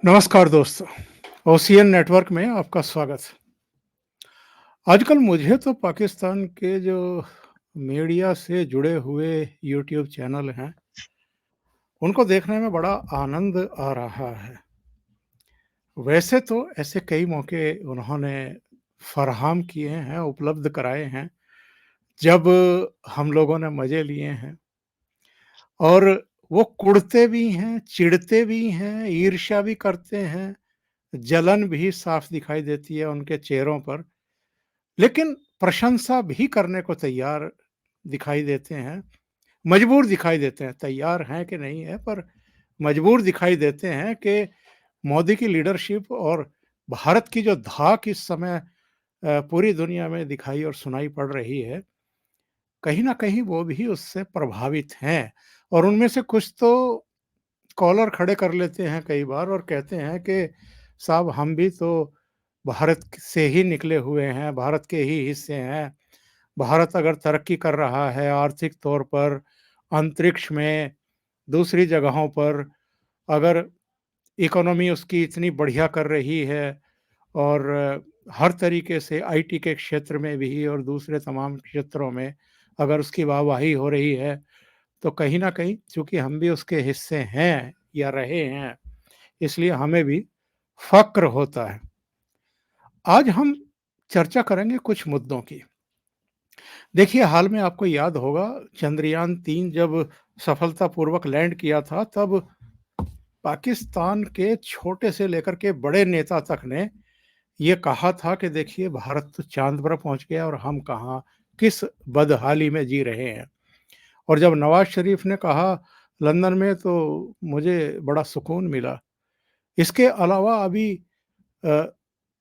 नमस्कार दोस्तों, ocean network में आपका स्वागत है। आजकल मुझे तो पाकिस्तान के जो मीडिया से जुड़े हुए यूट्यूब चैनल हैं, उनको देखने में बड़ा आनंद आ रहा है। वैसे तो ऐसे कई मौके उन्होंने फराहम किए हैं, उपलब्ध कराए हैं, जब हम लोगों ने मज़े लिए हैं और वो कुढ़ते भी हैं, चिढ़ते भी हैं, ईर्ष्या भी करते हैं, जलन भी साफ दिखाई देती है उनके चेहरों पर। लेकिन प्रशंसा भी करने को तैयार दिखाई देते हैं, मजबूर दिखाई देते हैं, तैयार हैं कि नहीं है पर मजबूर दिखाई देते हैं कि मोदी की लीडरशिप और भारत की जो धाक इस समय पूरी दुनिया में दिखाई और सुनाई पड़ रही है, कहीं न कहीं वो भी उससे प्रभावित हैं और उनमें से कुछ तो कॉलर खड़े कर लेते हैं कई बार और कहते हैं कि साहब हम भी तो भारत से ही निकले हुए हैं, भारत के ही हिस्से हैं। भारत अगर तरक्की कर रहा है आर्थिक तौर पर, अंतरिक्ष में, दूसरी जगहों पर, अगर इकोनॉमी उसकी इतनी बढ़िया कर रही है और हर तरीके से आईटी के क्षेत्र में भी और दूसरे तमाम क्षेत्रों में अगर उसकी वाहवाही हो रही है, तो कहीं न कहीं चूँकि हम भी उसके हिस्से हैं या रहे हैं, इसलिए हमें भी फ़क्र होता है। आज हम चर्चा करेंगे कुछ मुद्दों की। देखिए, हाल में आपको याद होगा चंद्रयान-3 जब सफलतापूर्वक लैंड किया था, तब पाकिस्तान के छोटे से लेकर के बड़े नेता तक ने ये कहा था कि देखिए भारत तो चाँद पर पहुँच गया और हम कहाँ, किस बदहाली में जी रहे हैं। और जब नवाज़ शरीफ ने कहा लंदन में, तो मुझे बड़ा सुकून मिला। इसके अलावा अभी अ,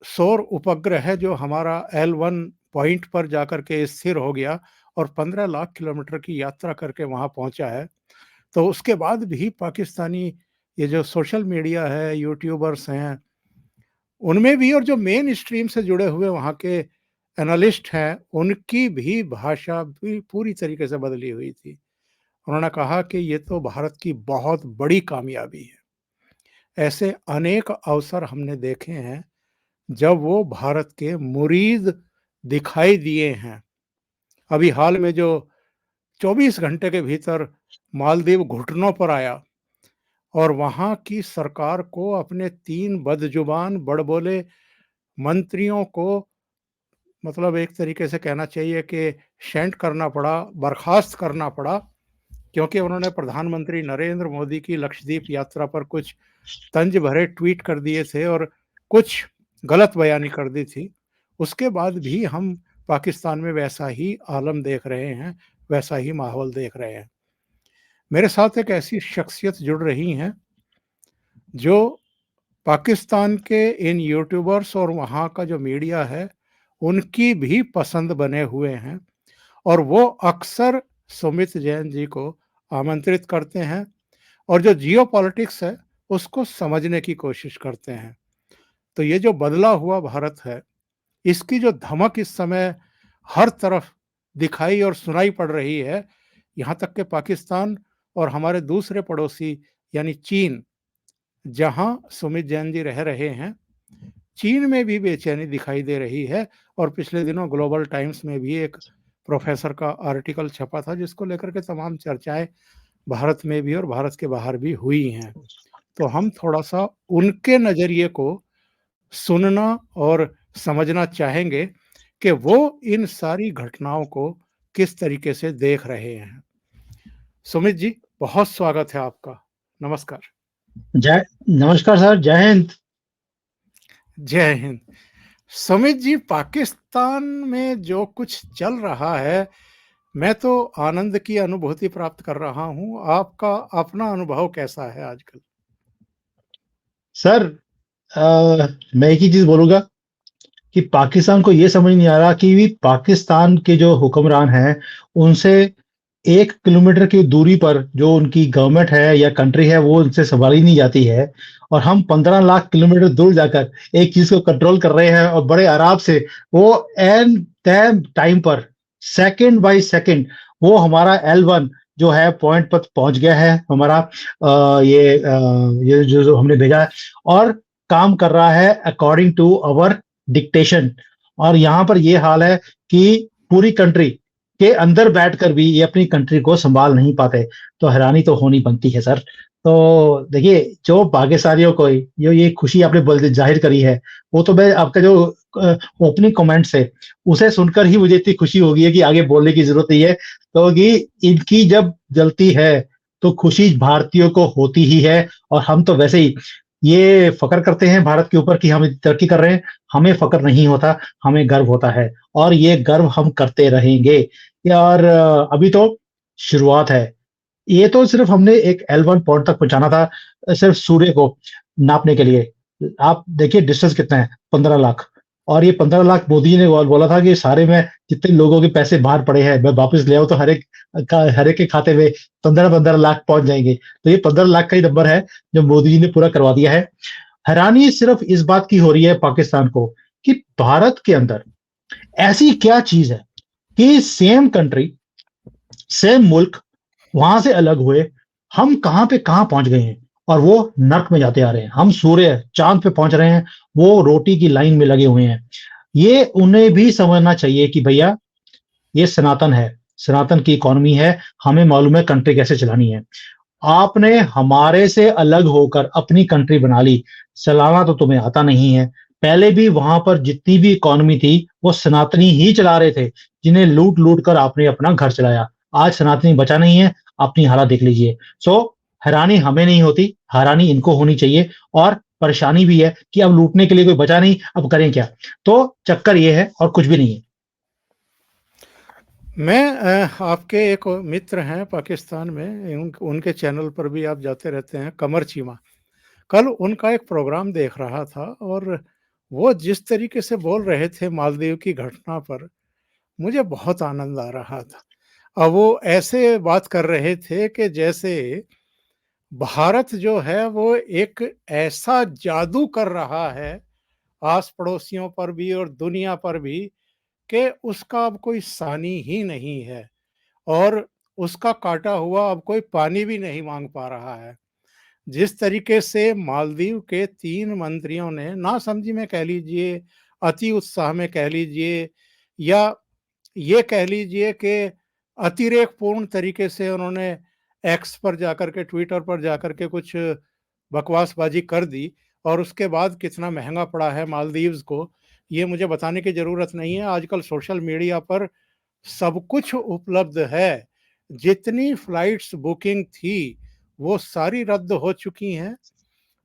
सौर उपग्रह है जो हमारा L1 पॉइंट पर जाकर के स्थिर हो गया और 15 लाख किलोमीटर की यात्रा करके वहाँ पहुँचा है। तो उसके बाद भी पाकिस्तानी ये जो सोशल मीडिया है, यूट्यूबर्स हैं, उनमें भी और जो मेन स्ट्रीम से जुड़े हुए वहाँ के एनालिस्ट हैं, उनकी भी भाषा भी पूरी तरीके से बदली हुई थी। उन्होंने कहा कि ये तो भारत की बहुत बड़ी कामयाबी है। ऐसे अनेक अवसर हमने देखे हैं जब वो भारत के मुरीद दिखाई दिए हैं। अभी हाल में जो 24 घंटे के भीतर मालदीव घुटनों पर आया और वहाँ की सरकार को अपने 3 बदजुबान, बड़बोले मंत्रियों को मतलब एक तरीके से कहना चाहिए कि शेंट करना पड़ा, बर्खास्त करना पड़ा, क्योंकि उन्होंने प्रधानमंत्री नरेंद्र मोदी की लक्षद्वीप यात्रा पर कुछ तंज भरे ट्वीट कर दिए थे और कुछ गलत बयानी कर दी थी। उसके बाद भी हम पाकिस्तान में वैसा ही आलम देख रहे हैं, वैसा ही माहौल देख रहे हैं। मेरे साथ एक ऐसी शख्सियत जुड़ रही हैं, जो पाकिस्तान के इन यूट्यूबर्स और वहाँ का जो मीडिया है, उनकी भी पसंद बने हुए हैं और वो अक्सर सुमित जैन जी को आमंत्रित करते हैं और जो जियोपॉलिटिक्स है, उसको समझने की कोशिश करते हैं। तो ये जो बदला हुआ भारत है, इसकी जो धमक इस समय हर तरफ दिखाई और सुनाई पड़ रही है, यहाँ तक कि पाकिस्तान और हमारे दूसरे पड़ोसी यानी चीन, जहाँ सुमित जैन जी रह रहे हैं, चीन में भी बेचैनी दिखाई दे रही है और पिछले दिनों ग्लोबल टाइम्स में भी एक प्रोफेसर का आर्टिकल छपा था, जिसको लेकर के तमाम चर्चाएँ भारत में भी और भारत के बाहर भी हुई हैं। तो हम थोड़ा-सा उनके नज़रिए को सुनना और समझना चाहेंगे कि वो इन सारी घटनाओं को किस तरीके से देख रहे हैं। सुमित जी, बहुत स्वागत है आपका। नमस्कार। जय नमस्कार सर, जय हिंद। जय हिंद। सुमित जी, पाकिस्तान में जो कुछ चल रहा है, मैं तो आनंद की अनुभूति प्राप्त कर रहा हूँ। आपका अपना अनुभव कैसा है आजकल? सर, मैं एक ही चीज बोलूंगा कि पाकिस्तान को ये समझ नहीं आ रहा कि भी पाकिस्तान के जो हुक्मरान हैं उनसे 1 किलोमीटर की दूरी पर जो उनकी गवर्नमेंट है या कंट्री है वो उनसे संभाली नहीं जाती है। और हम 15 लाख किलोमीटर दूर जाकर एक चीज को कंट्रोल कर रहे हैं और बड़े आराम से वो एन टाइम पर सेकंड बाय सेकंड वो हमारा L1 जो है पॉइंट पर पहुंच गया है हमारा, ये जो हमने भेजा है, और काम कर रहा है अकॉर्डिंग टू अवर डिक्टेशन। और यहाँ पर ये हाल है कि पूरी कंट्री के अंदर बैठकर भी ये अपनी कंट्री को संभाल नहीं पाते, तो हैरानी तो होनी बनती है सर। तो देखिए, जो पाकिस्तानियों को ये खुशी आपने जाहिर करी है, वो तो मैं आपका जो ओपनिंग कमेंट्स है उसे सुनकर ही मुझे इतनी खुशी हो गई है कि आगे बोलने की जरूरत नहीं है। तो कि इनकी जब जलती है तो खुशी भारतीयों को होती ही है। और हम तो वैसे ही ये फक्र करते हैं भारत के ऊपर कि हम तरक्की कर रहे हैं, हमें फक्र नहीं होता, हमें गर्व होता है, और ये गर्व हम करते रहेंगे। यार अभी तो शुरुआत है। ये तो सिर्फ हमने एक L1 पॉइंट तक पहुंचाना था, सिर्फ सूर्य को नापने के लिए। आप देखिए डिस्टेंस कितना है, 15 लाख। और ये 15 लाख मोदी जी ने बोला था कि सारे में जितने लोगों के पैसे बाहर पड़े हैं मैं वापस ले आऊं तो हर एक के खाते में 15-15 लाख पहुंच जाएंगे। तो ये 15 लाख का ही नंबर है जो मोदी जी ने पूरा करवा दिया है। हैरानी सिर्फ इस बात की हो रही है पाकिस्तान को कि भारत के अंदर ऐसी क्या चीज है कि सेम कंट्री, सेम मुल्क, वहां से अलग हुए हम कहां पे कहां पहुंच गए हैं, और वो नर्क में जाते आ रहे हैं। हम सूर्य चांद पे पहुंच रहे हैं, वो रोटी की लाइन में लगे हुए हैं। ये उन्हें भी समझना चाहिए कि भैया ये सनातन है, सनातन की इकोनॉमी है, हमें मालूम है कंट्री कैसे चलानी है। आपने हमारे से अलग होकर अपनी कंट्री बना ली, चलाना तो तुम्हें आता नहीं है। पहले भी वहां पर जितनी भी इकोनॉमी थी वो सनातनी ही चला रहे थे, जिन्हें लूट लूट कर आपने अपना घर चलाया। आज सनातनी बचा नहीं है, अपनी हालत देख लीजिए। सो हैरानी हमें नहीं होती, हैरानी इनको होनी चाहिए। और परेशानी भी है कि अब लूटने के लिए कोई बचा नहीं, अब करें क्या। तो चक्कर ये है और कुछ भी नहीं है। मैं आपके एक मित्र हैं पाकिस्तान में, उनके चैनल पर भी आप जाते रहते हैं, कमर चीमा। कल उनका एक प्रोग्राम देख रहा था और वो जिस तरीके से बोल रहे थे मालदीव की घटना पर, मुझे बहुत आनंद आ रहा था। अब वो ऐसे बात कर रहे थे कि जैसे भारत जो है वो एक ऐसा जादू कर रहा है आस पड़ोसियों पर भी और दुनिया पर भी कि उसका अब कोई सानी ही नहीं है, और उसका काटा हुआ अब कोई पानी भी नहीं मांग पा रहा है। जिस तरीके से मालदीव के 3 मंत्रियों ने नासमझी में कह लीजिए, अति उत्साह में कह लीजिए, या ये कह लीजिए कि अतिरेकपूर्ण तरीके से उन्होंने एक्स पर जाकर के, ट्विटर पर जाकर के कुछ बकवासबाजी कर दी, और उसके बाद कितना महंगा पड़ा है मालदीव्स को, ये मुझे बताने की ज़रूरत नहीं है। आजकल सोशल मीडिया पर सब कुछ उपलब्ध है। जितनी फ्लाइट्स बुकिंग थी, वो सारी रद्द हो चुकी हैं।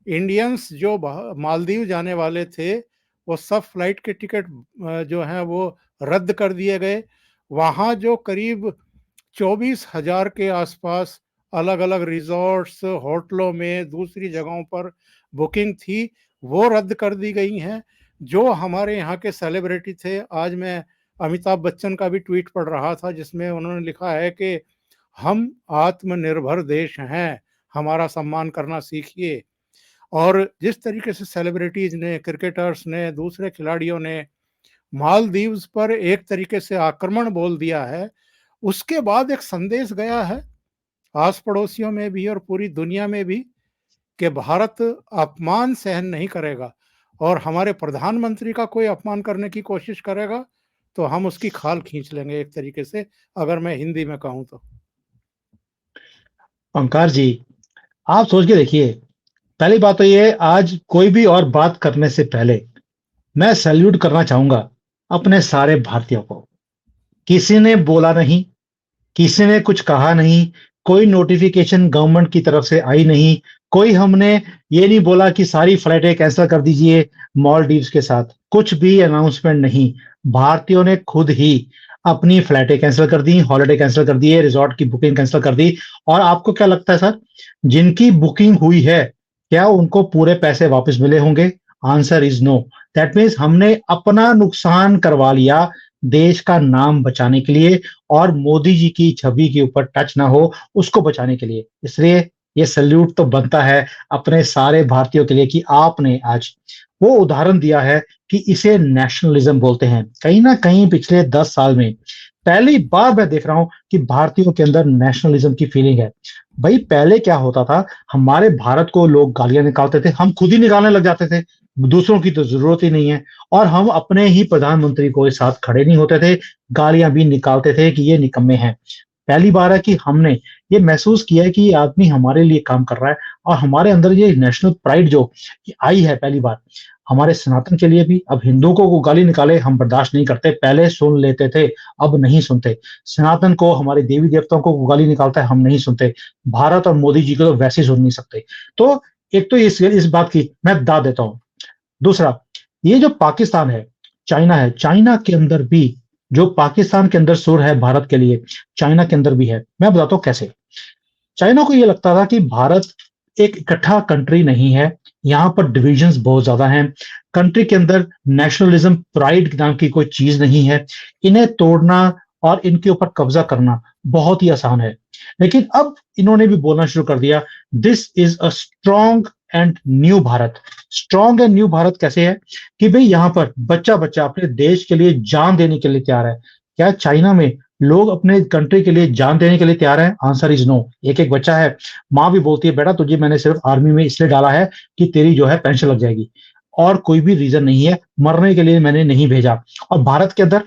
इंडियंस जो मालदीव जाने वाले थे, वो सब फ्लाइट के टिकट जो हैं वो रद्द कर दिए गए। वहाँ जो करीब 24,000 के आसपास अलग-अलग रिज़ॉर्ट्स, होटलों में, दूसरी जगहों पर बुकिंग थी, वो रद्द कर दी गई हैं। जो हमारे यहाँ के सेलिब्रिटी थे, आज मैं अमिताभ बच्चन का भी ट्वीट पढ़ रहा था जिसमें उन्होंने लिखा है कि हम आत्मनिर्भर देश हैं, हमारा सम्मान करना सीखिए। और जिस तरीके से सेलिब्रिटीज़ ने, क्रिकेटर्स ने, दूसरे खिलाड़ियों ने मालदीव्स पर एक तरीके से आक्रमण बोल दिया है, उसके बाद एक संदेश गया है आस पड़ोसियों में भी और पूरी दुनिया में भी कि भारत अपमान सहन नहीं करेगा, और हमारे प्रधानमंत्री का कोई अपमान करने की कोशिश करेगा तो हम उसकी खाल खींच लेंगे, एक तरीके से अगर मैं हिंदी में कहूँ तो। ओंकार जी, आप सोच के देखिए। पहली बात तो ये, आज कोई भी और बात करने से पहले मैं सैल्यूट करना चाहूंगा अपने सारे भारतीयों को। किसी ने बोला नहीं, किसी ने कुछ कहा नहीं, कोई नोटिफिकेशन गवर्नमेंट की तरफ से आई नहीं, कोई हमने ये नहीं बोला कि सारी फ्लाइटें कैंसिल कर दीजिए मालदीव्स के साथ, कुछ भी अनाउंसमेंट नहीं। भारतीयों ने खुद ही अपनी फ्लाइटें कैंसिल कर दी, हॉलिडे कैंसिल कर दिए, रिजॉर्ट की बुकिंग कैंसिल कर दी। और आपको क्या लगता है सर, जिनकी बुकिंग हुई है क्या उनको पूरे पैसे वापस मिले होंगे? Answer is no. That means हमने अपना नुकसान करवा लिया देश का नाम बचाने के लिए, और मोदी जी की छवि के ऊपर टच ना हो उसको बचाने के लिए। इसलिए ये सल्यूट तो बनता है अपने सारे भारतीयों के लिए कि आपने आज वो उदाहरण दिया है कि इसे नेशनलिज्म बोलते हैं। कहीं ना कहीं पिछले 10 साल में पहली बार मैं देख रहा हूं कि भारतीयों के अंदर नेशनलिज्म की फीलिंग है। भाई पहले क्या होता था, हमारे भारत को लोग गालियां निकालते थे, हम खुद ही निकालने लग जाते थे, दूसरों की तो जरूरत ही नहीं है। और हम अपने ही प्रधानमंत्री को साथ खड़े नहीं होते थे, गालियां भी निकालते थे कि ये निकम्मे हैं। पहली बार है कि हमने ये महसूस किया है कि ये आदमी हमारे लिए काम कर रहा है, और हमारे अंदर ये नेशनल प्राइड जो आई है पहली बार हमारे सनातन के लिए भी। अब हिंदुओं को गाली निकाले हम बर्दाश्त नहीं करते, पहले सुन लेते थे, अब नहीं सुनते। सनातन को, हमारे देवी देवताओं को गाली निकालता है, हम नहीं सुनते। भारत और मोदी जी को तो वैसे ही सुन नहीं सकते। तो एक तो इस बात की मैं दाद देता हूं। दूसरा, ये जो पाकिस्तान है, चाइना है, चाइना के अंदर भी जो पाकिस्तान के अंदर सुर है भारत के लिए, चाइना के अंदर भी है। मैं बताता हूं कैसे। चाइना को ये लगता था कि भारत एक इकट्ठा कंट्री नहीं है, यहाँ पर डिविजन्स बहुत ज्यादा हैं, कंट्री के अंदर नेशनलिज्म प्राइड नाम की कोई चीज नहीं है, इन्हें तोड़ना और इनके ऊपर कब्जा करना बहुत ही आसान है। लेकिन अब इन्होंने भी बोलना शुरू कर दिया, this is a strong and new Bharat. Strong and new Bharat कैसे है कि भाई यहाँ पर बच्चा बच्चा अपने देश के लिए जान देने के लिए तैयार है। क्या चाइना में लोग अपने कंट्री के लिए जान देने के लिए तैयार है? Answer is no. एक एक बच्चा है, माँ भी बोलती है बेटा तुझे मैंने सिर्फ आर्मी में इसलिए डाला है कि तेरी जो है पेंशन लग जाएगी, और कोई भी रीजन नहीं है, मरने के लिए मैंने नहीं भेजा। और भारत के अंदर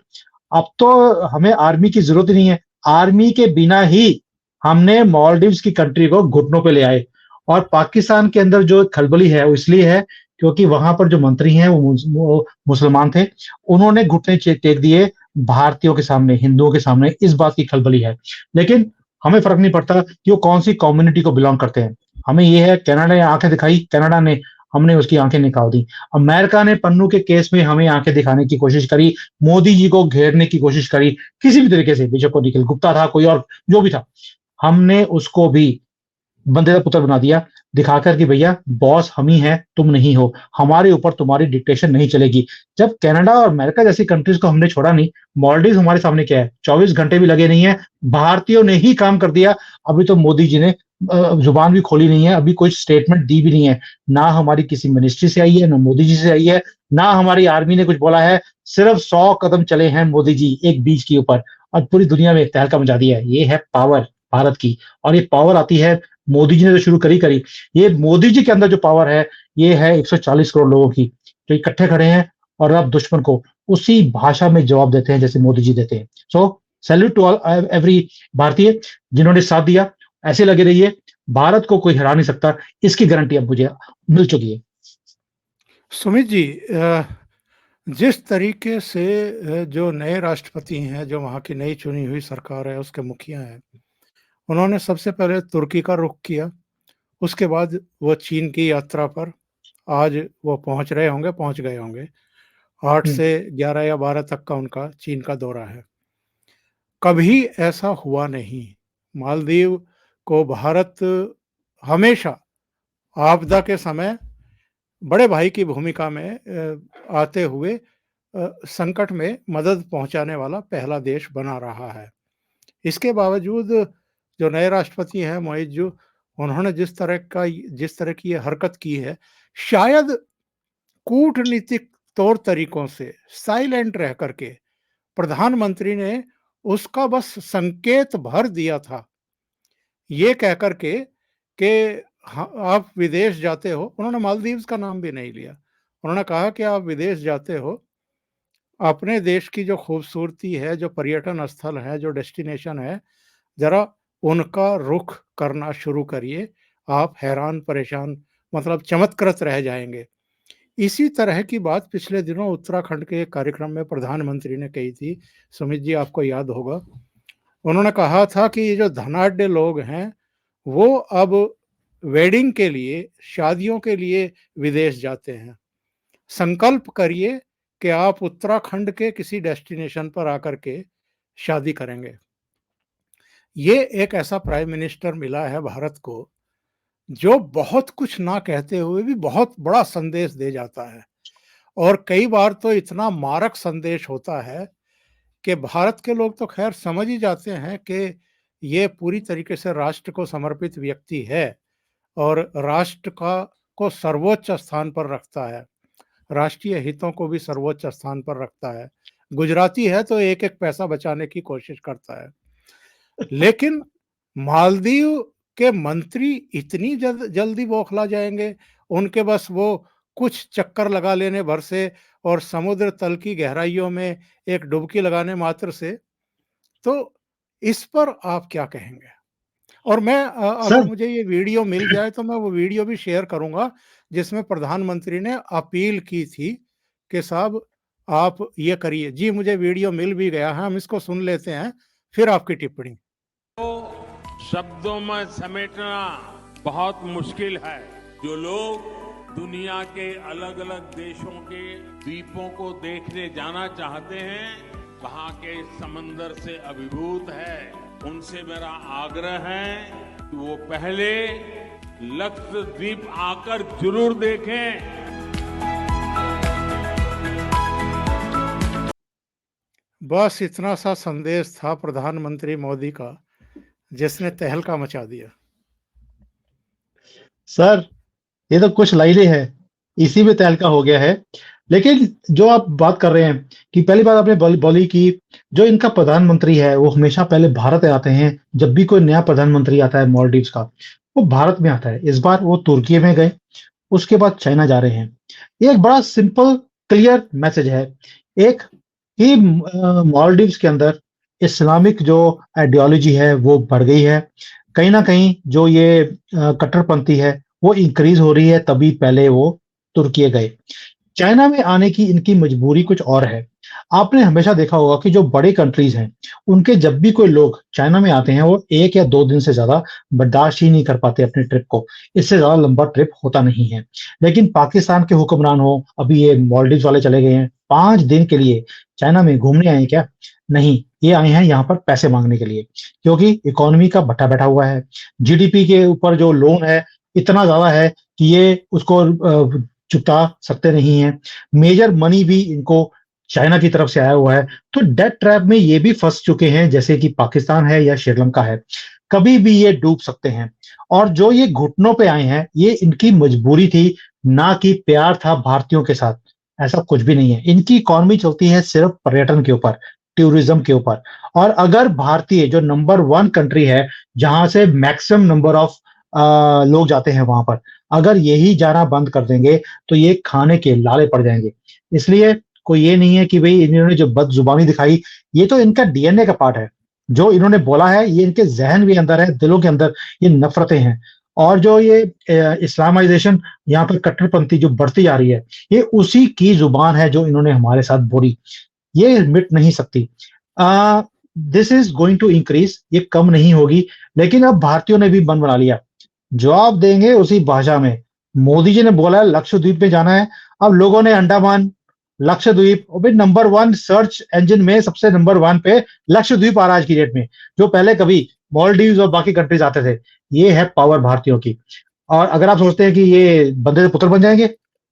अब तो हमें आर्मी की जरूरत ही नहीं है, आर्मी के बिना ही हमने मालदीव्स की कंट्री को घुटनों पे ले आए। और पाकिस्तान के अंदर जो खलबली है वो इसलिए है क्योंकि वहां पर जो मंत्री हैं वो मुसलमान थे, उन्होंने घुटने टेक दिए भारतीयों के सामने, हिंदुओं के सामने, इस बात की खलबली है। लेकिन हमें फर्क नहीं पड़ता कि वो कौन सी कम्युनिटी को बिलोंग करते हैं। हमें ये है, कनाडा ने आंखें दिखाई, कनाडा ने, हमने उसकी आंखें निकाल दी। अमेरिका ने पन्नू के केस में हमें आंखें दिखाने की कोशिश करी, मोदी जी को घेरने की कोशिश करी, किसी भी तरीके से, बेशक को निखिल गुप्ता था, कोई और जो भी था, हमने उसको भी बंदे का पुत्र बना दिया, दिखाकर कि भैया बॉस हम ही हैं, तुम नहीं हो, हमारे ऊपर तुम्हारी डिक्टेशन नहीं चलेगी। जब कनाडा और अमेरिका जैसी कंट्रीज को हमने छोड़ा नहीं, मॉलडीव हमारे सामने क्या है, 24 घंटे भी लगे नहीं है, भारतीयों ने ही काम कर दिया। अभी तो मोदी जी ने जुबान भी खोली नहीं है, अभी कोई स्टेटमेंट दी भी नहीं है, ना हमारी किसी मिनिस्ट्री से आई है, ना मोदी जी से आई है, ना हमारी आर्मी ने कुछ बोला है। सिर्फ 100 कदम चले हैं मोदी जी एक बीच के ऊपर, और पूरी दुनिया में तहलका मचा दिया है। ये है पावर भारत की, और ये पावर आती है, मोदी जी ने तो शुरू करी करी। ये मोदी जी के अंदर जो पावर है, ये है 140 करोड़ लोगों की, जो इकट्ठे खड़े हैं और अब दुश्मन को उसी भाषा में जवाब देते हैं जैसे मोदी जी देते हैं। सो सैल्यूट टू ऑल एवरी भारतीय जिन्होंने साथ दिया। ऐसे लगे रहिए, भारत को कोई हरा नहीं सकता, इसकी गारंटी अब मुझे मिल चुकी है। सुमित जी, जिस तरीके से जो नए राष्ट्रपति हैं, जो वहाँ की नई चुनी हुई सरकार है, उसके मुखिया हैं, उन्होंने सबसे पहले तुर्की का रुख किया, उसके बाद वो चीन की यात्रा पर, आज वो पहुंच रहे होंगे, पहुंच गए होंगे। 8 हम्म, से 11 या 12 तक का उनका चीन का दौरा है। कभी ऐसा हुआ नहीं। मालदीव को भारत हमेशा आपदा के समय बड़े भाई की भूमिका में आते हुए संकट में मदद पहुंचाने वाला पहला देश बना रहा है। इसके बावजूद जो नए राष्ट्रपति हैं मोइज़ू, उन्होंने जिस तरह की ये हरकत की है, शायद कूटनीतिक तौर तरीकों से साइलेंट रह करके प्रधानमंत्री ने उसका बस संकेत भर दिया था, ये कह कर के कि आप विदेश जाते हो। उन्होंने मालदीव्स का नाम भी नहीं लिया। उन्होंने कहा कि आप विदेश जाते हो, अपने देश की जो खूबसूरती है, जो पर्यटन स्थल है, जो डेस्टिनेशन है, ज़रा उनका रुख करना शुरू करिए। आप हैरान परेशान, मतलब चमत्कृत रह जाएँगे। इसी तरह की बात पिछले दिनों उत्तराखंड के एक कार्यक्रम में प्रधानमंत्री ने कही थी। सुमित जी, आपको याद होगा। उन्होंने कहा था कि ये जो धनाढ्य लोग हैं, वो अब वेडिंग के लिए, शादियों के लिए विदेश जाते हैं। संकल्प करिए कि आप उत्तराखंड के किसी डेस्टिनेशन पर आकर के शादी करेंगे। ये एक ऐसा प्राइम मिनिस्टर मिला है भारत को, जो बहुत कुछ ना कहते हुए भी बहुत बड़ा संदेश दे जाता है, और कई बार तो इतना मारक संदेश होता है कि भारत के लोग तो खैर समझ ही जाते हैं कि ये पूरी तरीके से राष्ट्र को समर्पित व्यक्ति है और राष्ट्र का को सर्वोच्च स्थान पर रखता है, राष्ट्रीय हितों को भी सर्वोच्च स्थान पर रखता है। गुजराती है तो एक एक पैसा बचाने की कोशिश करता है। लेकिन मालदीव के मंत्री इतनी जल्दी बौखला जाएंगे, उनके बस वो कुछ चक्कर लगा लेने भर से और समुद्र तल की गहराइयों में एक डुबकी लगाने मात्र से, तो इस पर आप क्या कहेंगे? और मैं अगर सर मुझे ये वीडियो मिल जाए तो मैं वो वीडियो भी शेयर करूंगा जिसमें प्रधानमंत्री ने अपील की थी कि साहब आप ये करिए। जी, मुझे वीडियो मिल भी गया है, हम इसको सुन लेते हैं, फिर आपकी टिप्पणी। शब्दों में समेटना बहुत मुश्किल है। जो लोग दुनिया के अलग अलग देशों के द्वीपों को देखने जाना चाहते हैं, वहां के समंदर से अभिभूत है, उनसे मेरा आग्रह है कि वो पहले लक्षद्वीप आकर जरूर देखें। बस इतना सा संदेश था प्रधानमंत्री मोदी का, जिसने तहलका मचा दिया। सर ये तो कुछ लाइनें हैं, इसी में तहलका हो गया है। लेकिन जो आप बात कर रहे हैं कि पहली बात आपने बोली कि जो इनका प्रधानमंत्री है वो हमेशा पहले भारत आते हैं। जब भी कोई नया प्रधानमंत्री आता है मॉलडीव्स का, वो भारत में आता है। इस बार वो तुर्की में गए, उसके बाद चाइना जा रहे हैं। ये एक बड़ा सिंपल क्लियर मैसेज है, एक कि मॉलडीव्स के अंदर इस्लामिक जो आइडियोलॉजी है वो बढ़ गई है। कहीं ना कहीं जो ये कट्टरपंथी है वो इंक्रीज हो रही है, तभी पहले वो तुर्की गए। चाइना में आने की इनकी मजबूरी कुछ और है। आपने हमेशा देखा होगा कि जो बड़े कंट्रीज हैं, उनके जब भी कोई लोग चाइना में आते हैं, वो 1 या 2 दिन से ज्यादा बर्दाश्त ही नहीं कर पाते अपने ट्रिप को। इससे ज्यादा लंबा ट्रिप होता नहीं है। लेकिन पाकिस्तान के हुक्मरान हो, अभी ये मालदीव वाले चले गए हैं 5 दिन के लिए चाइना में घूमने आए क्या? नहीं, ये आए हैं यहाँ पर पैसे मांगने के लिए, क्योंकि इकोनॉमी का भट्टा बैठा हुआ है। जीडीपी के ऊपर जो लोन है इतना ज्यादा है कि ये उसको चुका सकते नहीं है। मेजर मनी भी इनको चाइना की तरफ से आया हुआ है, तो डेट ट्रैप में ये भी फंस चुके हैं, जैसे कि पाकिस्तान है या श्रीलंका है। कभी भी ये डूब सकते हैं। और जो ये घुटनों पे आए हैं, ये इनकी मजबूरी थी, ना कि प्यार था भारतीयों के साथ। ऐसा कुछ भी नहीं है। इनकी इकोनॉमी चलती है सिर्फ पर्यटन के ऊपर, टूरिज्म के ऊपर। और अगर भारतीय जो नंबर 1 कंट्री है, जहां से मैक्सिमम नंबर ऑफ लोग जाते हैं वहां पर, अगर यही जाना बंद कर देंगे तो ये खाने के लाले पड़ जाएंगे। इसलिए कोई ये नहीं है कि भाई इन्होंने जो बदजुबानी दिखाई, ये तो इनका डीएनए का पार्ट है। जो इन्होंने बोला है ये इनके जहन के अंदर है, दिलों के अंदर ये नफरतें हैं। और जो ये इस्लामाइजेशन यहाँ पर कट्टरपंथी जो बढ़ती जा रही है, ये उसी की जुबान है जो इन्होंने हमारे साथ बोली। ये मिट नहीं सकती। This is going to increase, ये कम नहीं होगी। लेकिन अब भारतीयों ने भी मन बना लिया, जवाब देंगे उसी भाषा में। मोदी जी ने बोला है लक्षद्वीप में जाना है, अब लोगों ने अंडमान, लक्षद्वीप, और भाई नंबर 1 सर्च इंजन में सबसे नंबर 1 पे लक्षद्वीप आ रहा है आज की डेट में, जो पहले कभी मॉलडीव्स और बाकी कंट्रीज आते थे। ये है पावर भारतीयों की। और अगर आप सोचते हैं कि ये बंदे से पुत्र बन जाएंगे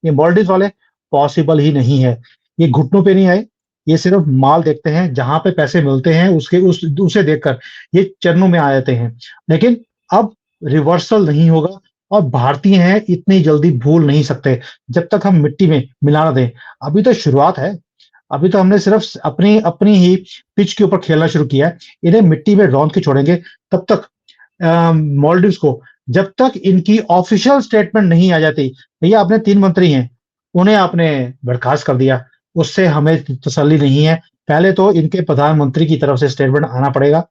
ये मॉलडीव्स वाले, पॉसिबल ही नहीं है। ये घुटनों पे नहीं आए, ये सिर्फ माल देखते हैं, जहां पे पैसे मिलते हैं उसके उसे देखकर ये चरणों में आ जाते हैं। लेकिन अब रिवर्सल नहीं होगा, और भारतीय हैं इतनी जल्दी भूल नहीं सकते जब तक हम मिट्टी में मिला ना दें। अभी तो शुरुआत है, अभी तो हमने सिर्फ अपनी अपनी ही पिच के ऊपर खेलना शुरू किया है। इन्हें मिट्टी में रौंद के छोड़ेंगे तब तक। मॉलडीव्स को जब तक इनकी ऑफिशियल स्टेटमेंट नहीं आ जाती, भैया अपने 3 मंत्री हैं उन्हें आपने बर्खास्त कर दिया, उससे हमें तसल्ली नहीं है। पहले तो इनके प्रधानमंत्री की तरफ से स्टेटमेंट आना पड़ेगा।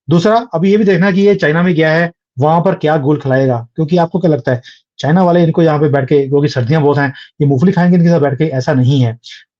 दूसरा, अभी ये भी देखना कि ये चाइना में गया है, वहां पर क्या गोल खिलाएगा। क्योंकि आपको क्या लगता है चाइना वाले इनको यहाँ पे बैठ के, क्योंकि सर्दियां बहुत हैं, ये मूंगफली खाएंगे इनके साथ बैठ के? ऐसा नहीं है।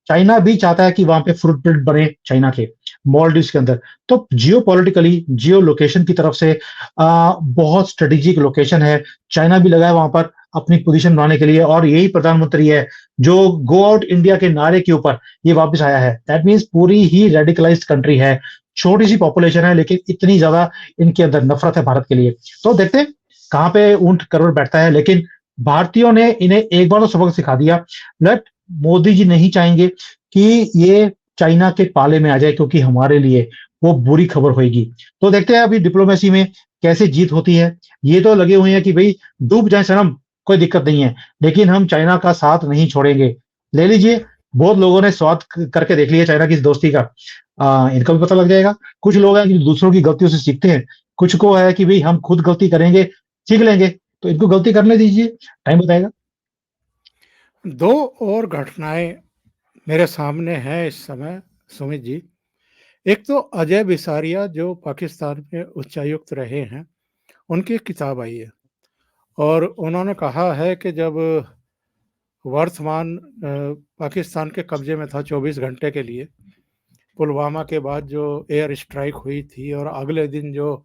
चाइना भी चाहता है कि वहां पे फ्रूट बेल्ट बने चाइना के मॉलडीव्स के अंदर। तो जियो पॉलिटिकली, जियो लोकेशन की तरफ से बहुत स्ट्रेटेजिक लोकेशन है। चाइना भी लगा है वहां पर अपनी पोजीशन बनाने के लिए, और यही प्रधानमंत्री है जो गो आउट इंडिया के नारे के ऊपर ये वापस आया है। दैट मीन्स पूरी ही रेडिकलाइज्ड कंट्री है। छोटी सी पॉपुलेशन है, लेकिन इतनी ज्यादा इनके अंदर नफरत है भारत के लिए। तो देखते हैं कहां पे ऊंट करोड़ बैठता है। लेकिन भारतीयों ने इन्हें एक बार तो सबक सिखा दिया। लेट मोदी जी नहीं चाहेंगे कि ये चाइना के पाले में आ जाए, क्योंकि हमारे लिए वो बुरी खबर होगी। तो देखते हैं अभी डिप्लोमेसी में कैसे जीत होती है। ये तो लगे हुए हैं कि भाई डूब जाए सनम, कोई दिक्कत नहीं है, लेकिन हम चाइना का साथ नहीं छोड़ेंगे। ले लीजिए, बहुत लोगों ने स्वाद करके देख लिया चाइना की इस दोस्ती का, इनको भी पता लग जाएगा। कुछ लोग हैं कि दूसरों की गलतियों से सीखते हैं, कुछ को है कि भाई हम खुद गलती करेंगे, सीख लेंगे, तो इनको गलती करने दीजिए, टाइम बताएगा। दो और घटनाएं मेरे सामने हैं इस समय सुमित जी। एक तो अजय बिसारिया जो पाकिस्तान में उच्चायुक्त रहे हैं, उनकी एक किताब आई है और उन्होंने कहा है कि जब वर्तमान पाकिस्तान के कब्जे में था 24 घंटे के लिए, पुलवामा के बाद जो एयर स्ट्राइक हुई थी और अगले दिन जो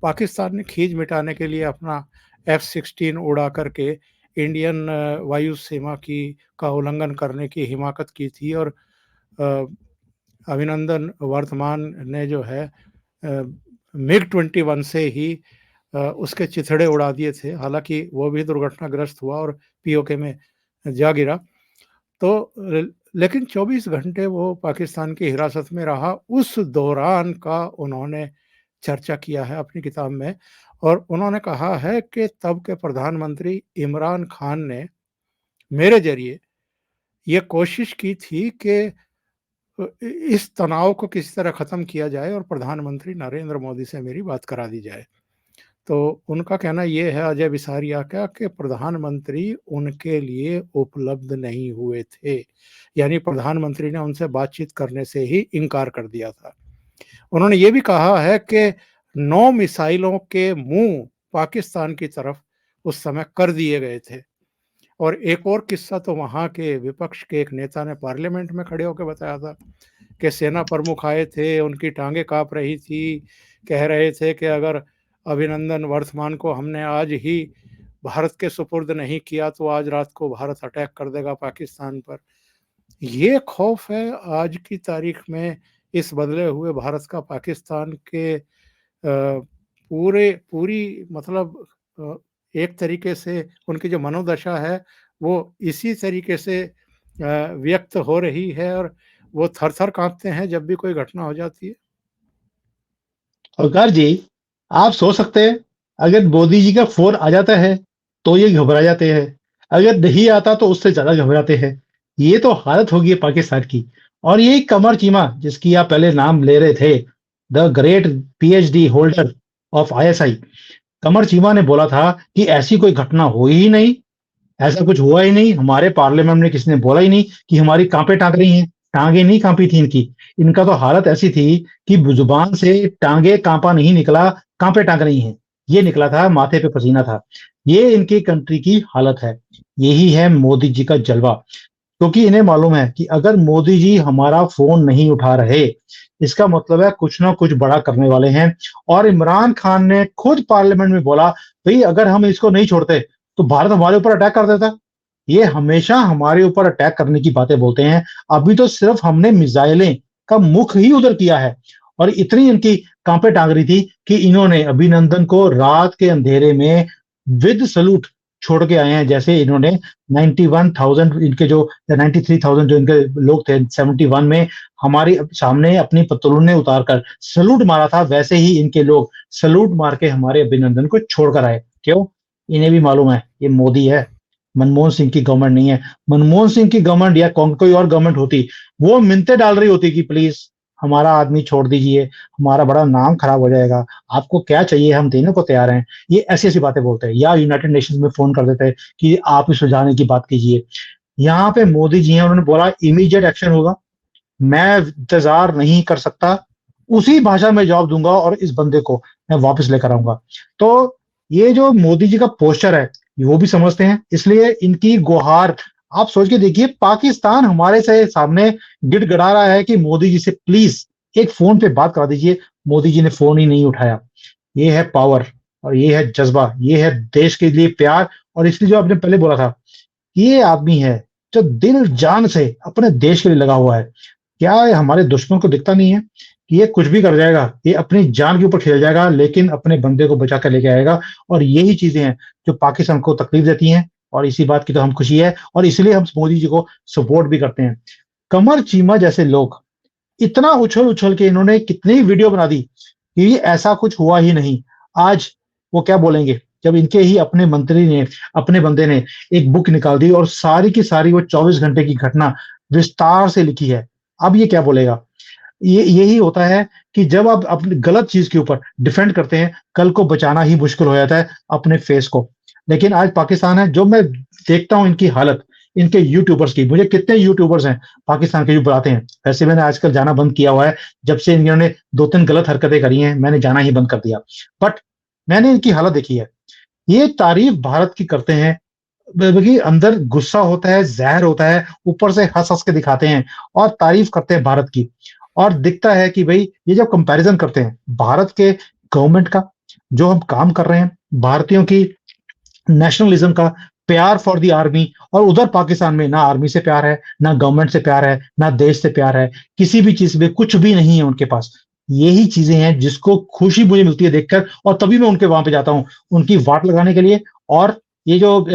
पाकिस्तान ने खींच मिटाने के लिए अपना F-16 उड़ा करके इंडियन वायु सीमा की का उल्लंघन करने की हिमाकत की थी और अभिनंदन वर्तमान ने जो है MiG-21 से ही उसके चिथड़े उड़ा दिए थे। हालांकि वो भी दुर्घटनाग्रस्त हुआ और पीओके में जा गिरा। तो लेकिन 24 घंटे वो पाकिस्तान की हिरासत में रहा। उस दौरान का उन्होंने चर्चा किया है अपनी किताब में और उन्होंने कहा है कि तब के प्रधानमंत्री इमरान खान ने मेरे जरिए ये कोशिश की थी कि इस तनाव को किसी तरह ख़त्म किया जाए और प्रधानमंत्री नरेंद्र मोदी से मेरी बात करा दी जाए। तो उनका कहना ये है अजय बिसारिया का कि प्रधानमंत्री उनके लिए उपलब्ध नहीं हुए थे, यानी प्रधानमंत्री ने उनसे बातचीत करने से ही इनकार कर दिया था। उन्होंने ये भी कहा है कि 9 मिसाइलों के मुंह पाकिस्तान की तरफ उस समय कर दिए गए थे। और एक और किस्सा तो वहाँ के विपक्ष के एक नेता ने पार्लियामेंट में खड़े होकर बताया था कि सेना प्रमुख आए थे, उनकी टांगें काँप रही थी, कह रहे थे कि अगर अभिनंदन वर्तमान को हमने आज ही भारत के सुपुर्द नहीं किया तो आज रात को भारत अटैक कर देगा पाकिस्तान पर। ये खौफ है आज की तारीख में इस बदले हुए भारत का पाकिस्तान के पूरी मतलब एक तरीके से उनकी जो मनोदशा है वो इसी तरीके से व्यक्त हो रही है और वो थर-थर काँपते हैं जब भी कोई घटना हो जाती है। औकार जी, आप सोच सकते हैं, अगर मोदी जी का फ़ोन आ जाता है, तो ये घबरा जाते हैं। अगर नहीं आता तो उससे ज़्यादा घबराते हैं। ये तो हालत होगी है पाकिस्तान की। और ये कमर चीमा जिसकी आप पहले नाम ले रहे थे, the great PhD holder of ISI, Qamar Cheema ने बोला था कि ऐसी कोई घटना हुई ही नहीं, ऐसा कुछ हुआ ही नहीं, हमारे पार्लियामेंट में किसी ने बोला ही नहीं कि हमारी टाँगें टाँग रही हैं। टाँगें नहीं काँपी थी इनकी। इनका तो हालत ऐसी थी कि ज़ुबान से टाँगें काँपा नहीं निकला, काँपे टाँग रही हैं। ये निकला था, माथे पे पसीना था। ये इनकी कंट्री की हालत है। यही है मोदी जी का जलवा। क्योंकि इन्हें मालूम है कि अगर मोदी जी हमारा फ़ोन नहीं उठा रहे, इसका मतलब है कुछ ना कुछ बड़ा करने वाले हैं। और इमरान खान ने खुद पार्लियामेंट में बोला, भई अगर हम इसको नहीं छोड़ते, तो भारत हमारे ऊपर अटैक कर देता। ये हमेशा हमारे ऊपर अटैक करने की बातें बोलते हैं। अभी तो सिर्फ हमने मिसाइलें का मुख ही उधर किया है और इतनी इनकी काँपे टाँग रही थी कि इन्होंने अभिनंदन को रात के अंधेरे में विद सैल्यूट छोड़ के आए हैं। जैसे इन्होंने 91,000 इनके जो 93,000 जो इनके लोग थे 71 में हमारे सामने अपनी पतलूनें उतारकर सैल्यूट मारा था, वैसे ही इनके लोग सैल्यूट मार के हमारे अभिनंदन को छोड़कर आए। क्यों? इन्हें भी मालूम है ये मोदी है, मनमोहन सिंह की गवर्नमेंट नहीं है। मनमोहन सिंह की गवर्नमेंट या कोई और गवर्नमेंट होती, वो मिन्नतें डाल रही होती कि प्लीज हमारा आदमी छोड़ दीजिए, हमारा बड़ा नाम खराब हो जाएगा, आपको क्या चाहिए हम देने को तैयार हैं। ये ऐसी-ऐसी बातें बोलते हैं या यूनाइटेड नेशंस में फ़ोन कर देते हैं कि आप इस सुलझाने की बात कीजिए। यहाँ पे मोदी जी हैं, उन्होंने बोला इमीडिएट एक्शन होगा, मैं इंतज़ार नहीं कर सकता, उसी भाषा में जवाब दूँगा और इस बंदे को मैं वापस लेकर आऊँगा। तो ये जो मोदी जी का पोस्चर है, वो भी समझते हैं, इसलिए इनकी गुहार आप सोच के देखिए, पाकिस्तान हमारे से सामने गिड़गिड़ा रहा है कि मोदी जी से प्लीज एक फ़ोन पे बात करा दीजिए। मोदी जी ने फ़ोन ही नहीं उठाया। ये है पावर और ये है जज़्बा, ये है देश के लिए प्यार। और इसलिए जो आपने पहले बोला था, ये आदमी है जो दिल जान से अपने देश के लिए लगा हुआ है। क्या हमारे दुश्मन को दिखता नहीं है कि ये कुछ भी कर जाएगा, ये अपनी जान के ऊपर खेल जाएगा, लेकिन अपने बंदे को बचा कर लेके आएगा। और यही चीज़ें हैं जो पाकिस्तान को तकलीफ देती हैं और इसी बात की तो हम खुशी है और इसलिए हम मोदी जी को सपोर्ट भी करते हैं। कमर चीमा जैसे लोग इतना उछल-उछल के इन्होंने कितनी वीडियो बना दी कि ऐसा कुछ हुआ ही नहीं। आज वो क्या बोलेंगे जब इनके ही अपने मंत्री ने, अपने बंदे ने एक बुक निकाल दी और सारी की सारी वो 24 घंटे की घटना विस्तार से लिखी है। अब ये क्या बोलेगा? यही होता है कि जब आप अपनी गलत चीज के ऊपर डिफेंड करते हैं, कल को बचाना ही मुश्किल हो जाता है अपने फेस को। लेकिन आज पाकिस्तान है, जो मैं देखता हूँ इनकी हालत, इनके यूट्यूबर्स की, मुझे कितने यूट्यूबर्स हैं पाकिस्तान के जो बताते हैं। वैसे मैंने आजकल जाना बंद किया हुआ है, जब से इन्होंने 2-3 गलत हरकतें करी हैं, मैंने जाना ही बंद कर दिया। बट मैंने इनकी हालत देखी है, ये तारीफ भारत की करते हैं, बल्कि अंदर गुस्सा होता है, ज़हर होता है, ऊपर से हँस-हँस के दिखाते हैं और तारीफ करते हैं भारत की। और दिखता है कि भई ये जब कंपैरिज़न करते हैं भारत के गवर्नमेंट का, जो हम काम कर रहे हैं, भारतीयों की नेशनलिज्म का, प्यार फॉर द आर्मी, और उधर पाकिस्तान में ना आर्मी से प्यार है, ना गवर्नमेंट से प्यार है, ना देश से प्यार है, किसी भी चीज़ में कुछ भी नहीं है उनके पास। यही चीज़ें हैं जिसको खुशी मुझे मिलती है देखकर, और तभी मैं उनके वहाँ पे जाता हूँ, उनकी वाट लगाने के लिए। और ये जो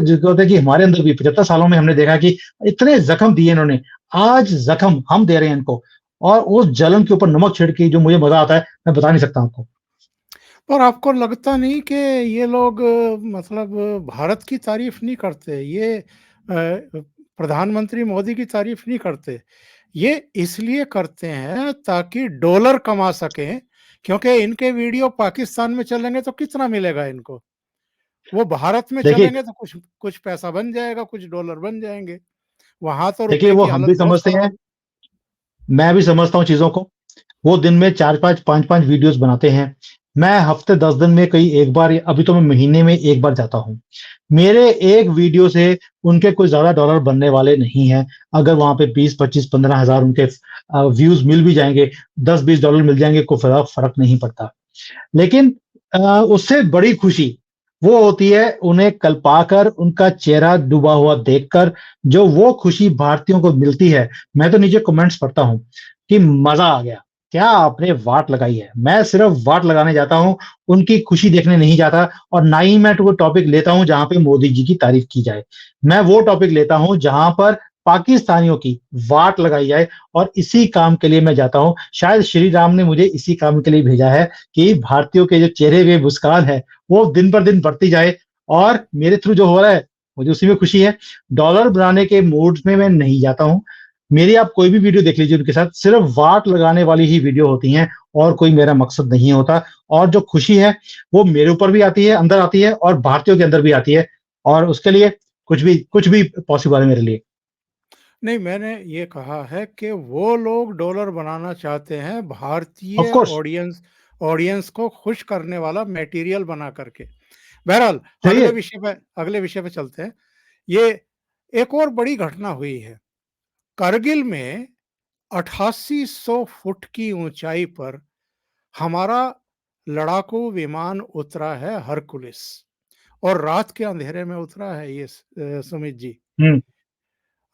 जिसको होता है कि हमारे अंदर भी 75 सालों में हमने देखा कि इतने ज़ख्म दिए इन्होंने, आज ज़ख्म हम दे रहे हैं इनको, और उस जलन के ऊपर नमक छिड़क के जो मुझे मज़ा आता है, मैं बता नहीं सकता आपको। पर आपको लगता नहीं कि ये लोग मतलब भारत की तारीफ नहीं करते, ये प्रधानमंत्री मोदी की तारीफ नहीं करते, ये इसलिए करते हैं ताकि डॉलर कमा सकें, क्योंकि इनके वीडियो पाकिस्तान में चलेंगे तो कितना मिलेगा इनको, वो भारत में देखिए चलेंगे तो कुछ कुछ पैसा बन जाएगा, कुछ डॉलर बन जाएंगे, वहां तो देखिए रुपए वो की हम हालत भी बहुत समझते खराब हैं, है। मैं भी समझता हूँ चीज़ों को। वो दिन में 4-5, 5-5 वीडियोज़ बनाते हैं। मैं हफ़्ते 10 दिन में कहीं एक बार, अभी तो मैं महीने में 1 बार जाता हूँ। मेरे एक वीडियो से उनके कोई ज़्यादा डॉलर बनने वाले नहीं हैं। अगर वहाँ पे 20, 25, 15 हज़ार उनके व्यूज़ मिल भी जाएँगे, 10-20 डॉलर मिल जाएँगे, कोई फ़र्क नहीं पड़ता। लेकिन उससे बड़ी खुशी वो होती है उन्हें कल्पाकर, उनका चेहरा डूबा हुआ देखकर, जो वो खुशी भारतीयों को मिलती है। मैं तो नीचे कमेंट्स पढ़ता हूँ कि मज़ा आ गया, क्या आपने वाट लगाई है। मैं सिर्फ़ वाट लगाने जाता हूँ, उनकी खुशी देखने नहीं जाता, और ना ही मैं वो टॉपिक लेता हूँ जहाँ पे मोदी जी की तारीफ़ की जाए। मैं वो टॉपिक लेता हूँ जहाँ पर पाकिस्तानियों की वाट लगाई जाए, और इसी काम के लिए मैं जाता हूँ। शायद श्री राम ने मुझे इसी काम के लिए भेजा है कि भारतीयों के जो चेहरे पे मुस्कान है, वो दिन पर दिन बढ़ती जाए, और मेरे थ्रू जो हो रहा है, मुझे उसी में खुशी है। डॉलर बनाने के मूड में मैं नहीं जाता हूँ। मेरी आप कोई भी वीडियो देख लीजिए उनके साथ, सिर्फ़ वाट लगाने वाली ही वीडियो होती हैं, और कोई मेरा मकसद नहीं होता। और जो खुशी है, वो मेरे ऊपर भी आती है, अंदर आती है, और भारतीयों के अंदर भी आती है, और उसके लिए कुछ भी पॉसिबल है मेरे लिए। नहीं, मैंने ये कहा है कि वो लोग डॉलर बनाना चाहते हैं ऑफ भारतीय कोर्स, ऑडियंस को खुश करने वाला मटेरियल बना करके। बहरहाल सही है। अगले विषय पे चलते हैं। ये एक और बड़ी घटना हुई है। कारगिल में 8800 फुट की ऊंचाई पर हमारा लड़ाकू विमान उतरा है हरकुलिस, और रात के अंधेरे में उतरा है ये सुमित जी। हुँ,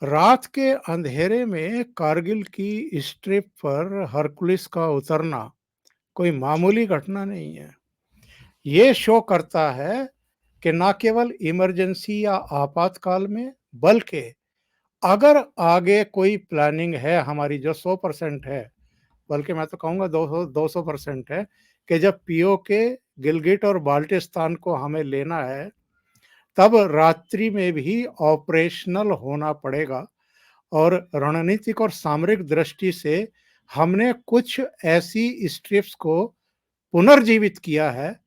रात के अंधेरे में कारगिल की स्ट्रिप पर हरकुलिस का उतरना कोई मामूली घटना नहीं है। ये शो करता है कि न केवल इमरजेंसी या आपातकाल में, बल्कि अगर आगे कोई प्लानिंग है हमारी जो 100% है, बल्कि मैं तो कहूँगा 200% है, कि जब पीओके, गिलगिट और बाल्टिस्तान को हमें लेना है, तब रात्रि में भी ऑपरेशनल होना पड़ेगा। और रणनीतिक और सामरिक दृष्टि से हमने कुछ ऐसी स्ट्रिप्स को पुनर्जीवित किया है,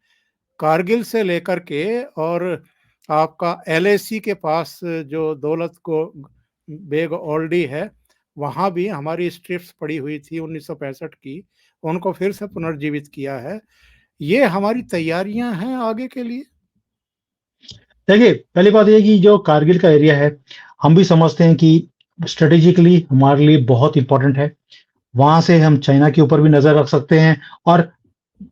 कारगिल से लेकर के, और आपका एलएसी के पास जो दौलत को बेग ओल्डी है, वहाँ भी हमारी स्ट्रिप्स पड़ी हुई थी 1965 की, उनको फिर से पुनर्जीवित किया है। ये हमारी तैयारियां हैं आगे के लिए। देखिए, पहली बात ये है कि जो कारगिल का एरिया है, हम भी समझते हैं कि स्ट्रैटेजिकली हमारे लिए बहुत इम्पोर्टेंट है। वहाँ से हम चाइना के ऊपर भी नज़र रख सकते हैं, और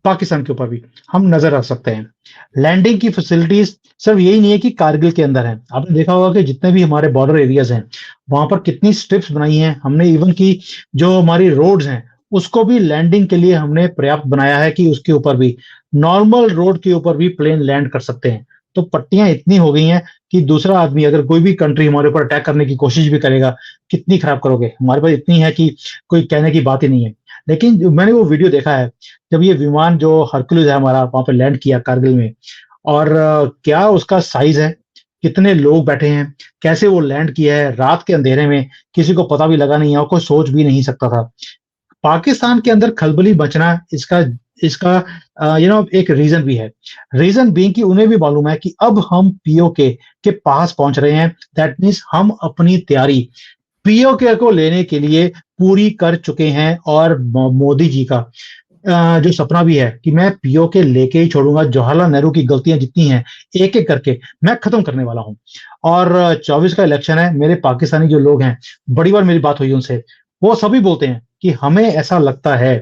पाकिस्तान के ऊपर भी हम नज़र रख सकते हैं। लैंडिंग की फैसिलिटीज़ सिर्फ यही नहीं है कि कारगिल के अंदर है। आपने देखा होगा कि जितने भी हमारे बॉर्डर एरियाज़ हैं, वहाँ पर कितनी स्ट्रिप्स बनाई हैं हमने, इवन कि जो हमारी रोड्स हैं, उसको भी लैंडिंग के लिए हमने पर्याप्त बनाया है कि उसके ऊपर भी, नॉर्मल रोड के ऊपर भी प्लेन लैंड कर सकते हैं। तो पट्टियाँ इतनी हो गई हैं कि दूसरा आदमी, अगर कोई भी कंट्री हमारे ऊपर अटैक करने की कोशिश भी करेगा, कितनी खराब करोगे? हमारे पास इतनी है कि कोई कहने की बात ही नहीं है। लेकिन जो मैंने वो वीडियो देखा है, जब ये विमान जो हरकुलिस है हमारा वहाँ पे लैंड किया कारगिल में, और क्या उसका साइज़ है, कितने लोग बैठे हैं, कैसे वो लैंड किया है रात के अंधेरे में, किसी को पता भी लगा नहीं है और कोई सोच भी नहीं सकता था। पाकिस्तान के अंदर खलबली मचना इसका इसका एक रीजन भी है। रीजन बीइंग कि उन्हें भी मालूम है कि अब हम पीओके के पास पहुंच रहे हैं। दैट मीन्स हम अपनी तैयारी पीओके को लेने के लिए पूरी कर चुके हैं और मोदी जी का जो सपना भी है कि मैं पीओके लेके ही छोड़ूंगा, जवाहरलाल नेहरू की गलतियां जितनी हैं एक एक करके मैं खत्म करने वाला हूं। और 24 का इलेक्शन है, मेरे पाकिस्तानी जो लोग हैं, बड़ी बार मेरी बात हुई उनसे, वो सभी बोलते हैं कि हमें ऐसा लगता है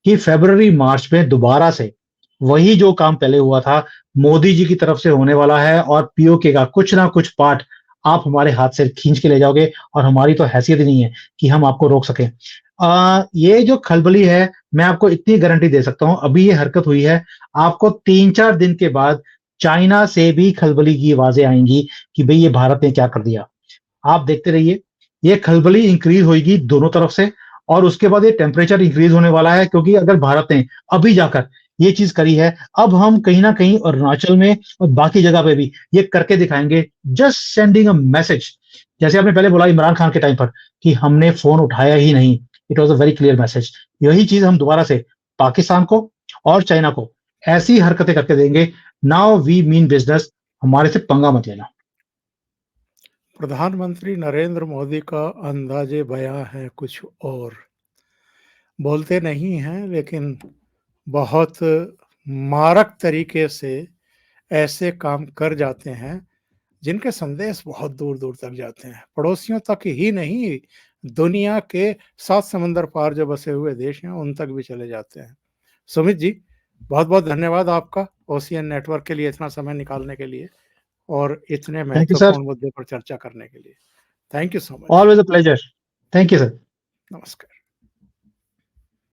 कि फरवरी मार्च में दोबारा से वही जो काम पहले हुआ था मोदी जी की तरफ से होने वाला है और पीओके का कुछ ना कुछ पार्ट आप हमारे हाथ से खींच के ले जाओगे और हमारी तो हैसियत ही नहीं है कि हम आपको रोक सकें। ये जो खलबली है, मैं आपको इतनी गारंटी दे सकता हूं, अभी ये हरकत हुई है, आपको 3-4 दिन के बाद चाइना से भी खलबली की आवाजें आएंगी कि भाई ये भारत ने क्या कर दिया। आप देखते रहिए, ये खलबली इंक्रीज होगी दोनों तरफ से और उसके बाद ये टेम्परेचर इंक्रीज होने वाला है, क्योंकि अगर भारत ने अभी जाकर ये चीज करी है, अब हम कहीं ना कहीं अरुणाचल में और बाकी जगह पे भी ये करके दिखाएंगे। जस्ट सेंडिंग अ मैसेज, जैसे आपने पहले बोला इमरान खान के टाइम पर कि हमने फोन उठाया ही नहीं, it was a very clear message. यही चीज हम दोबारा से पाकिस्तान को और चाइना को ऐसी हरकतें करके देंगे। नाउ वी मीन बिजनेस, हमारे से पंगा मत लेना। प्रधानमंत्री नरेंद्र मोदी का अंदाजे बयां है कुछ और, बोलते नहीं हैं लेकिन बहुत मारक तरीके से ऐसे काम कर जाते हैं जिनके संदेश बहुत दूर दूर तक जाते हैं, पड़ोसियों तक ही नहीं, दुनिया के 7 समंदर पार जो बसे हुए देश हैं उन तक भी चले जाते हैं। सुमित जी, बहुत बहुत धन्यवाद आपका ओसीएन नेटवर्क के लिए इतना समय निकालने के लिए और इतने थैंक यू सर, महत्वपूर्ण मुद्दे पर चर्चा करने के लिए। Thank you so much. Always a pleasure. Thank you sir. नमस्कार।